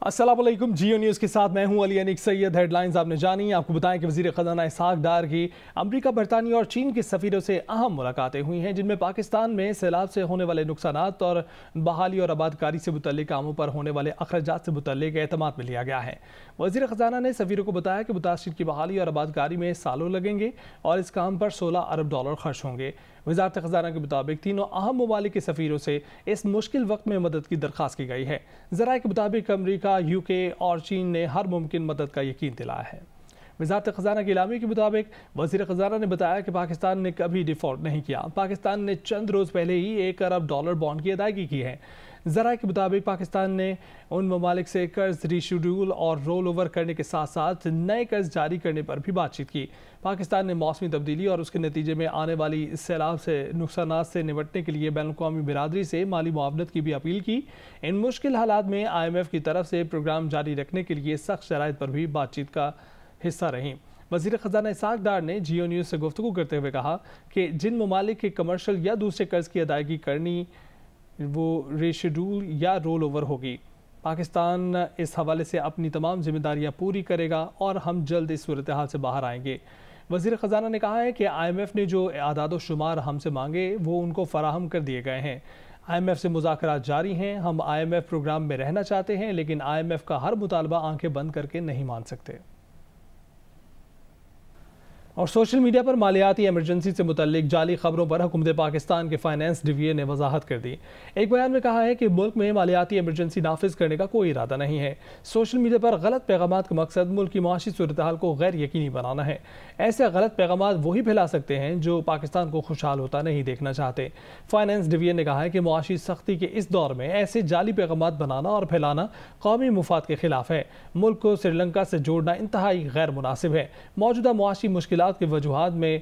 السلام علیکم، جیو نیوز کے ساتھ میں ہوں علی انیک سید۔ ہیڈ لائنز آپ نے جانی۔ آپ کو بتائیں کہ وزیر خزانہ اسحاق ڈار کی امریکہ، برطانیہ اور چین کے سفیروں سے اہم ملاقاتیں ہوئی ہیں، جن میں پاکستان میں سیلاب سے ہونے والے نقصانات اور بحالی اور آبادکاری سے متعلق کاموں پر ہونے والے اخراجات سے متعلق اعتماد میں لیا گیا ہے۔ وزیر خزانہ نے سفیروں کو بتایا کہ متاثرین کی بحالی اور آبادکاری میں سالوں لگیں گے اور اس کام پر $16 ارب خرچ ہوں گے۔ وزارت خزانہ کے مطابق تینوں اہم ممالک کے سفیروں سے اس مشکل وقت میں مدد کی درخواست کی گئی ہے۔ ذرائع کے مطابق امریکہ، UK اور چین نے ہر ممکن مدد کا یقین دلایا ہے۔ وزارت خزانہ کی اعلامیہ کے مطابق وزیر خزانہ نے بتایا کہ پاکستان نے کبھی ڈیفالٹ نہیں کیا۔ پاکستان نے چند روز پہلے ہی $1 ارب بانڈ کی ادائیگی کی ہے۔ ذرائع کے مطابق پاکستان نے ان ممالک سے قرض ری شیڈول اور رول اوور کرنے کے ساتھ ساتھ نئے قرض جاری کرنے پر بھی بات چیت کی۔ پاکستان نے موسمی تبدیلی اور اس کے نتیجے میں آنے والی سیلاب سے نقصانات سے نمٹنے کے لیے بین الاقوامی برادری سے مالی معاونت کی بھی اپیل کی۔ ان مشکل حالات میں IMF کی طرف سے پروگرام جاری رکھنے کے لیے سخت شرائط پر بھی بات چیت کا حصہ رہیں۔ وزیر خزانہ اسحاق ڈار نے جیو نیوز سے گفتگو کرتے ہوئے کہا کہ جن ممالک کے کمرشل یا دوسرے قرض کی ادائیگی کرنی وہ ری شیڈول یا رول اوور ہوگی، پاکستان اس حوالے سے اپنی تمام ذمہ داریاں پوری کرے گا اور ہم جلد اس صورتحال سے باہر آئیں گے۔ وزیر خزانہ نے کہا ہے کہ IMF نے جو اعداد و شمار ہم سے مانگے وہ ان کو فراہم کر دیے گئے ہیں۔ IMF سے مذاکرات جاری ہیں۔ ہم IMF پروگرام میں رہنا چاہتے ہیں، لیکن IMF کا ہر مطالبہ آنکھیں بند کر کے نہیں مان سکتے۔ اور سوشل میڈیا پر مالیاتی ایمرجنسی سے متعلق جعلی خبروں پر حکومت پاکستان کے فائنانس ڈویژن نے وضاحت کر دی۔ ایک بیان میں کہا ہے کہ ملک میں مالیاتی ایمرجنسی نافذ کرنے کا کوئی ارادہ نہیں ہے۔ سوشل میڈیا پر غلط پیغامات کا مقصد ملک کی معاشی صورتحال کو غیر یقینی بنانا ہے۔ ایسے غلط پیغامات وہی پھیلا سکتے ہیں جو پاکستان کو خوشحال ہوتا نہیں دیکھنا چاہتے۔ فائنانس ڈویژن نے کہا ہے کہ معاشی سختی کے اس دور میں ایسے جعلی پیغامات بنانا اور پھیلانا قومی مفاد کے خلاف ہے۔ ملک کو سری لنکا سے جوڑنا انتہائی غیر مناسب ہے۔ موجودہ معاشی مشکلات کے وجوہات میں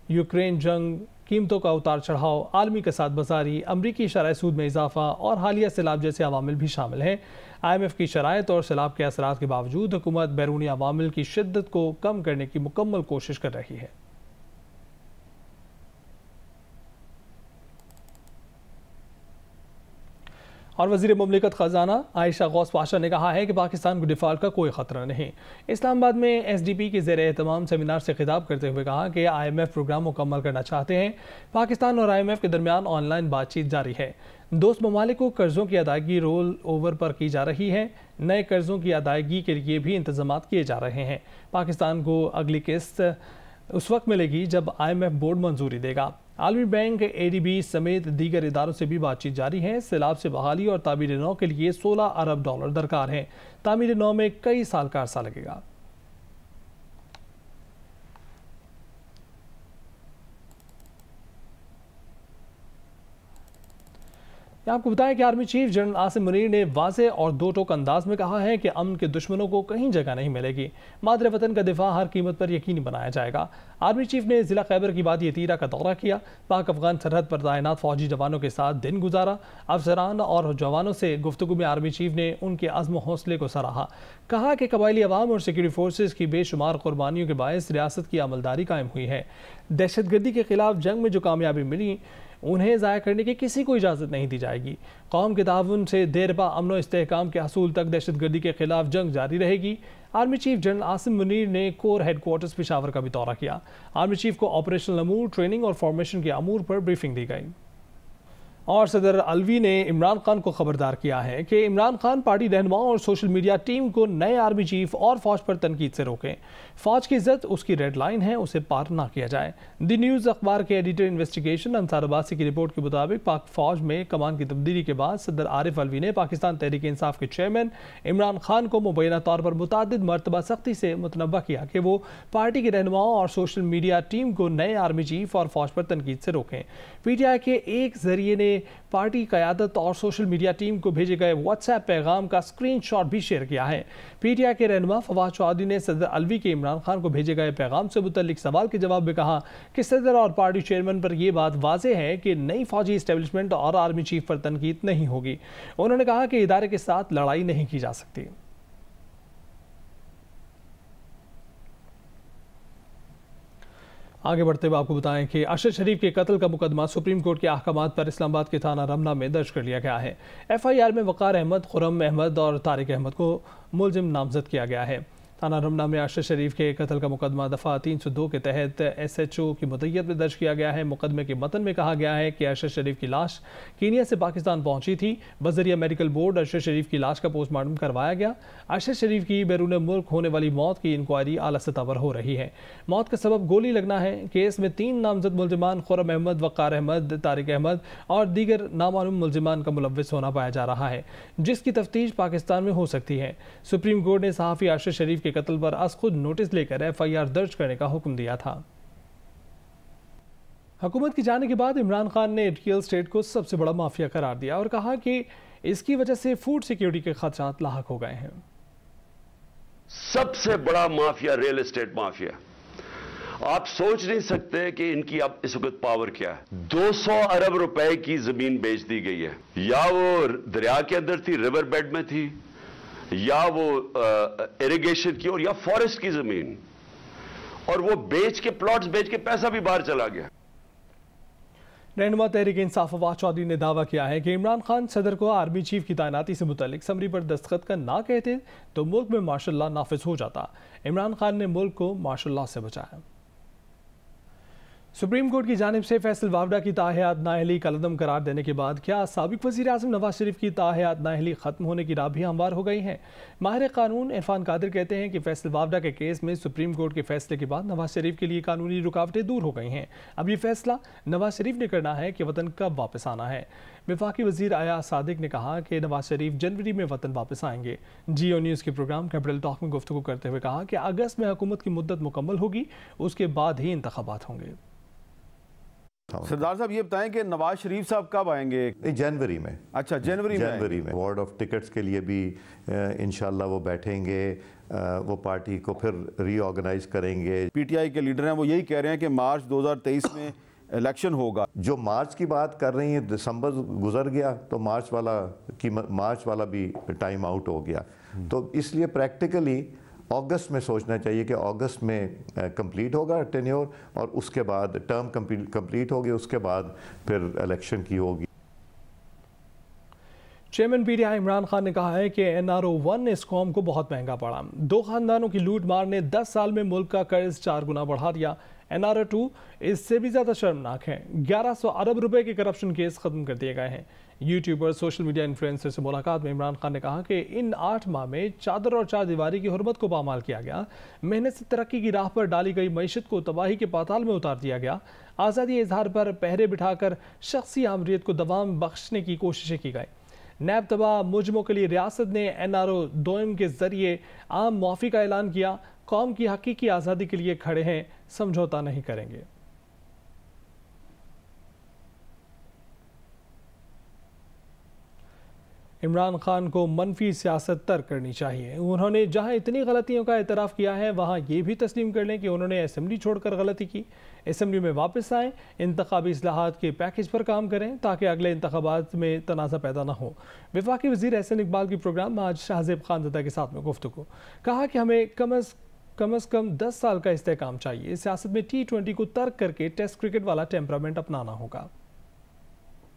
یوکرین جنگ، قیمتوں کا اتار چڑھاؤ، عالمی کساد بازاری، امریکی شرح سود میں اضافہ اور حالیہ سیلاب جیسے عوامل بھی شامل ہیں۔ IMF کی شرائط اور سیلاب کے اثرات کے باوجود حکومت بیرونی عوامل کی شدت کو کم کرنے کی مکمل کوشش کر رہی ہے۔ اور وزیر مملکت خزانہ عائشہ غوث پاشا نے کہا ہے کہ پاکستان کو ڈیفالٹ کا کوئی خطرہ نہیں۔ اسلام آباد میں SDP کے زیر اہتمام سیمینار سے خطاب کرتے ہوئے کہا کہ IMF پروگرام مکمل کرنا چاہتے ہیں۔ پاکستان اور IMF کے درمیان آن لائن بات چیت جاری ہے۔ دوست ممالک کو قرضوں کی ادائیگی رول اوور پر کی جا رہی ہے۔ نئے قرضوں کی ادائیگی کے لیے بھی انتظامات کیے جا رہے ہیں۔ پاکستان کو اگلی قسط اس وقت ملے گی جب IMF بورڈ منظوری دے گا۔ عالمی بینک، ADB سمیت دیگر اداروں سے بھی بات چیت جاری ہے۔ سیلاب سے بحالی اور تعمیر نو کے لیے $16 ارب درکار ہیں۔ تعمیر نو میں کئی سال کا عرصہ لگے گا۔ آپ کو بتائیں کہ army chief general Asim Munir نے واضح اور دو ٹوک انداز میں کہا ہے کہ امن کے دشمنوں کو کہیں جگہ نہیں ملے گی۔ مادر وطن کا دفاع ہر قیمت پر یقینی بنایا جائے گا۔ آرمی چیف نے ضلع خیبر کی وادی تیرہ کا دورہ کیا، پاک افغان سرحد پر تعینات فوجی جوانوں کے ساتھ دن گزارا۔ افسران اور جوانوں سے گفتگو میں آرمی چیف نے ان کے عزم و حوصلے کو سراہا۔ کہا کہ قبائلی عوام اور سیکورٹی فورسز کی بے شمار قربانیوں کے باعث ریاست کی عملداری قائم ہوئی ہے۔ دہشت گردی کے خلاف جنگ میں جو کامیابی ملی انہیں ضائع کرنے کی کسی کو اجازت نہیں دی جائے گی۔ قوم کے تعاون سے دیرپا امن و استحکام کے حصول تک دہشت گردی کے خلاف جنگ جاری رہے گی۔ Army chief general Asim Munir نے کور ہیڈ کوارٹرز پشاور کا بھی دورہ کیا۔ آرمی چیف کو آپریشنل امور، ٹریننگ اور فارمیشن کے امور پر بریفنگ دی گئی۔ اور صدر الوی نے عمران خان کو خبردار کیا ہے کہ عمران خان پارٹی رہنماؤں اور سوشل میڈیا ٹیم کو نئے آرمی چیف اور فوج پر تنقید سے روکیں۔ فوج کی عزت اس کی ریڈ لائن ہے، اسے پار نہ کیا جائے۔ دی نیوز اخبار کے ایڈیٹر انویسٹیگیشن انصار عباسی کی رپورٹ کے مطابق پاک فوج میں کمان کی تبدیلی کے بعد صدر عارف الوی نے پاکستان تحریک انصاف کے چیئرمین عمران خان کو مبینہ طور پر متعدد مرتبہ سختی سے متنبہ کیا کہ وہ پارٹی کے رہنماؤں اور سوشل میڈیا ٹیم کو نئے آرمی چیف اور فوج پر تنقید سے روکیں۔ PTI کے ایک ذریعے نے پارٹی قیادت اور سوشل میڈیا ٹیم کو بھیجے گئے واٹس ایپ پیغام کا اسکرین شاٹ بھی شیئر کیا ہے۔ PTI کے رہنما فواد چودھری نے صدر الوی کے عمران خان کو بھیجے گئے پیغام سے متعلق سوال کے جواب میں کہا کہ صدر اور پارٹی چیئرمین پر یہ بات واضح ہے کہ نئی فوجی اسٹیبلشمنٹ اور آرمی چیف پر تنقید نہیں ہوگی۔ انہوں نے کہا کہ ادارے کے ساتھ لڑائی نہیں کی جا سکتی۔ آگے بڑھتے ہوئے آپ کو بتائیں کہ ارشد شریف کے قتل کا مقدمہ سپریم کورٹ کے احکامات پر اسلام آباد کے تھانہ رمنا میں درج کر لیا گیا ہے۔ FIR میں وقار احمد، خرم احمد اور طارق احمد کو ملزم نامزد کیا گیا ہے۔ تھانہ رمنا میں ارشد شریف کے قتل کا مقدمہ دفعہ 302 کے تحت SHO کی مدعیت میں درج کیا گیا ہے۔ مقدمے کے متن میں کہا گیا ہے کہ ارشد شریف کی لاش کینیا سے پاکستان پہنچی تھی۔ بذریعہ میڈیکل بورڈ ارشد شریف کی لاش کا پوسٹ مارٹم کروایا گیا۔ ارشد شریف کی بیرون ملک ہونے والی موت کی انکوائری اعلیٰ سطح پر ہو رہی ہے۔ موت کا سبب گولی لگنا ہے۔ کیس میں 3 نامزد ملزمان خرم احمد، وقار احمد، طارق احمد اور دیگر نامعلوم ملزمان کا ملوث ہونا پایا جا رہا ہے، جس کی تفتیش پاکستان میں ہو سکتی ہے۔ سپریم کورٹ نے صحافی ارشد شریف کے قتل پر از خود نوٹس لے کر FIR درج کرنے کا حکم دیا تھا۔ حکومت کی جانے کے بعد عمران خان نے ریئل اسٹیٹ کو سب سے بڑا مافیا قرار دیا اور کہا کہ اس کی وجہ سے فوڈ سیکیورٹی کے خدشات لاحق ہو گئے ہیں۔ سب سے بڑا مافیا ریئل اسٹیٹ مافیا، آپ سوچ نہیں سکتے کہ ان کی اب اس وقت پاور کیا ہے۔ 200 ارب روپے کی زمین بیچ دی گئی ہے، یا وہ دریا کے اندر تھی، ریور بیڈ میں تھی، یا وہ ایریگیشن کی اور یا فارسٹ کی زمین، اور وہ بیچ کے پلاٹس بیچ کے پیسہ بھی باہر چلا گیا۔ رہنما تحریک انصاف فواد چودھری نے دعویٰ کیا ہے کہ عمران خان صدر کو آرمی چیف کی تعیناتی سے متعلق سمری پر دستخط کا نہ کہتے تو ملک میں مارشل لا نافذ ہو جاتا۔ عمران خان نے ملک کو مارشل لا سے بچایا۔ سپریم کورٹ کی جانب سے فیصل وافڈا کی تاحیات نااہلی کالعدم قرار دینے کے بعد کیا سابق وزیر اعظم نواز شریف کی تاحیات نااہلی ختم ہونے کی راہ بھی ہموار ہو گئی ہیں؟ ماہر قانون عرفان قادر کہتے ہیں کہ فیصل وافڈا کے کیس میں سپریم کورٹ کے فیصلے کے بعد نواز شریف کے لیے قانونی رکاوٹیں دور ہو گئی ہیں۔ اب یہ فیصلہ نواز شریف نے کرنا ہے کہ وطن کب واپس آنا ہے۔ وفاقی وزیر ایاز صادق نے کہا کہ نواز شریف جنوری میں وطن واپس آئیں گے۔ جیو نیوز کے پروگرام کیپٹل ٹاک میں گفتگو کرتے ہوئے کہا کہ اگست میں حکومت کی مدت مکمل ہوگی، اس کے بعد ہی انتخابات ہوں گے۔ سردار صاحب یہ بتائیں کہ نواز شریف صاحب کب آئیں گے؟ جنوری میں۔ اچھا جنوری میں وارڈ آف ٹکٹس کے لیے بھی انشاءاللہ وہ بیٹھیں گے، وہ پارٹی کو پھر ری آرگنائز کریں گے۔ PTI کے لیڈر ہیں وہ یہی کہہ رہے ہیں کہ مارچ 2023 میں الیکشن ہوگا۔ جو مارچ کی بات کر رہی ہیں، دسمبر گزر گیا تو مارچ والا بھی ٹائم آؤٹ ہو گیا، تو اس لیے پریکٹیکلی اگست میں سوچنا چاہیے کہ اگست میں کمپلیٹ ہوگا ٹینیور، اور اس کے بعد ٹرم کمپلیٹ ہوگی، اس کے بعد پھر الیکشن کی ہوگی۔ چیئرمین PTI عمران خان نے کہا ہے کہ NRO-1 نے اس قوم کو بہت مہنگا پڑا۔ 2 خاندانوں کی لوٹ مار نے 10 سال میں ملک کا قرض 4 گنا بڑھا دیا۔ NRO-2 اس سے بھی زیادہ شرمناک ہے۔ 1100 ارب روپے کے کرپشن کیس ختم کر دیے گئے ہیں۔ یوٹیوبر سوشل میڈیا انفلوئنسر سے ملاقات میں عمران خان نے کہا کہ ان 8 ماہ میں چادر اور چار دیواری کی حرمت کو پامال کیا گیا، محنت سے ترقی کی راہ پر ڈالی گئی معیشت کو تباہی کے پاتال میں اتار دیا گیا، آزادی اظہار پر پہرے بٹھا کر شخصی آمریت کو دوام بخشنے کی کوششیں کی گئی۔ نیب تباہ مجرموں کے لیے ریاست نے NRO-2 کے ذریعے عام معافی کا اعلان کیا۔ قوم کی حقیقی آزادی کے لیے کھڑے ہیں، سمجھوتا نہیں کریں گے۔ عمران خان کو منفی سیاست ترک کرنی چاہیے۔ انہوں نے جہاں اتنی غلطیوں کا اعتراف کیا ہے وہاں یہ بھی تسلیم کر لیں کہ انہوں نے اسمبلی چھوڑ کر غلطی کی۔ اسمبلی میں واپس آئیں، انتخابی اصلاحات کے پیکج پر کام کریں تاکہ اگلے انتخابات میں تنازع پیدا نہ ہو۔ وفاقی وزیر احسن اقبال کی پروگرام میں آج شاہزیب خانزادہ کے ساتھ میں گفتگو، کہا کہ ہمیں کم از کم 10 سال کا استحکام چاہیے۔ سیاست میں T20 کو ترک کر کے ٹیسٹ کرکٹ والا ٹیمپرامنٹ اپنانا ہوگا۔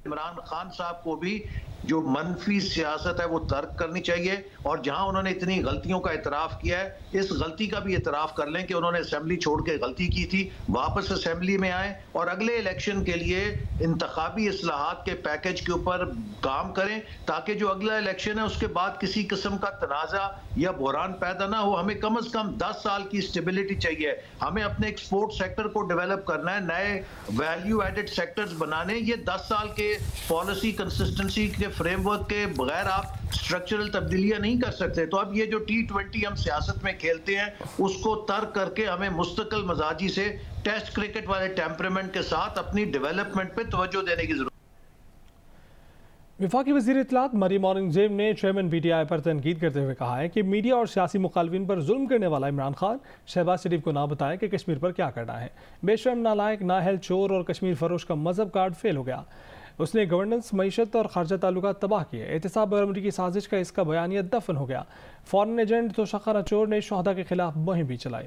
عمران خان صاحب کو بھی جو منفی سیاست ہے وہ ترک کرنی چاہیے، اور جہاں انہوں نے اتنی غلطیوں کا اعتراف کیا ہے اس غلطی کا بھی اعتراف کر لیں کہ انہوں نے اسمبلی چھوڑ کے غلطی کی تھی، واپس اسمبلی میں آئیں اور اگلے الیکشن کے لیے انتخابی اصلاحات کے پیکج کے اوپر کام کریں تاکہ جو اگلا الیکشن ہے اس کے بعد کسی قسم کا تنازع یا بحران پیدا نہ ہو۔ ہمیں کم از کم 10 سال کی اسٹیبلٹی چاہیے۔ ہمیں اپنے ایکسپورٹ سیکٹر کو ڈیولپ کرنا ہے، نئے ویلیو ایڈڈ سیکٹرز بنانے۔ یہ 10 سال کے پالیسی کنسسٹنسی کے فریم ورک کے بغیر آپ سٹرکچرل تبدیلیاں نہیں کر سکتے۔ تو اب یہ جو T20 ہم سیاست میں کھیلتے ہیں اس کو ترک کر کے ہمیں مستقل مزاجی سے ٹیسٹ کرکٹ والے ٹیمپرمنٹ کے ساتھ اپنی ڈیولپمنٹ پہ توجہ دینے کی ضرورت۔ وفاقی وزیر اطلاعات مریم اورنگزیب نے چیئرمین PTI پر تنقید کرتے ہوئے کہا ہے کہ میڈیا اور سیاسی مخالفین پر ظلم کرنے والا عمران خان شہباز شریف کو نہ بتائے کہ کشمیر پر کیا کرنا ہے۔ بے شرم، نالائق، نااہل، چور اور کشمیر فروش کا مذہب کارڈ فیل ہو گیا۔ اس نے گورننس، معیشت اور خارجہ تعلقات تباہ کیے۔ احتساب اور امریکی سازش کا اس کا بیانیہ دفن ہو گیا۔ فورن ایجنٹ توشہ خانہ چور نے شہداء کے خلاف مہم بھی چلائی۔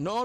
9